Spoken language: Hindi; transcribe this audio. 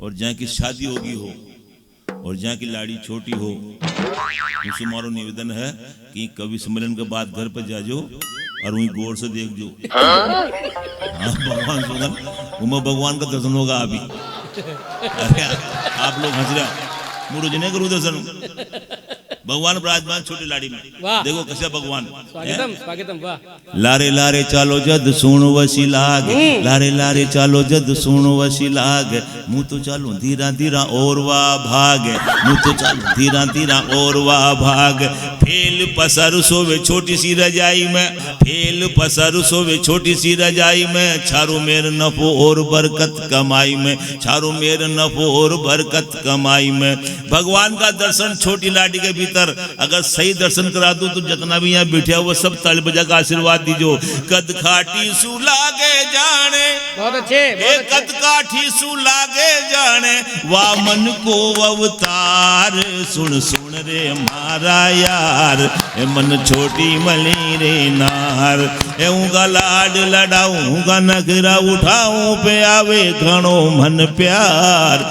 और जहाँ की शादी होगी हो और जहाँ की लाड़ी छोटी हो, उसे मारो निवेदन है कि कवि सम्मेलन के बाद घर पर जाजो और वहीं गौर से देख जो। हाँ भगवान सुनन, उमें भगवान का दर्शन होगा अभी। अरे आप लोग हंस रहे हो, मुझे नहीं करूँ दर्शन। भगवान विराजमान छोटी लाड़ी में, देखो कैसे भगवान। स्वागतम स्वागतम वाह। लारे लारे चालो जद सुन वसी लाग, लारे लारे चालो जद सुन वसी लाग, मुँह तो चालो धीरा धीरा और वाह भाग, मुँह तो चालो धीरा धीरा और वाह भाग। फेल पसर सोवे छोटी सी रजाई में, फेल पसर सोवे छोटी सी रजाई में, छारो मेर नफो और बरकत कमाई में, छारो मेर नफो और बरकत कमाई में। भगवान का दर्शन छोटी लाड़ी के भीतर अगर सही दर्शन करा दो तो जितना भी यहाँ बैठे वो सब ताली बजा का आशीर्वाद दीजो। कद काठी सु लागे जाने, बहुत अच्छे, कद काठी सु लागे जाने, वामन को अवतार, सुन सुन रे मारा यार, ए मन छोटी मली रे नार, ए उनका लाड लड़ाऊं, उनका नखरा उठाऊं, पे आवे घणो मन प्यार।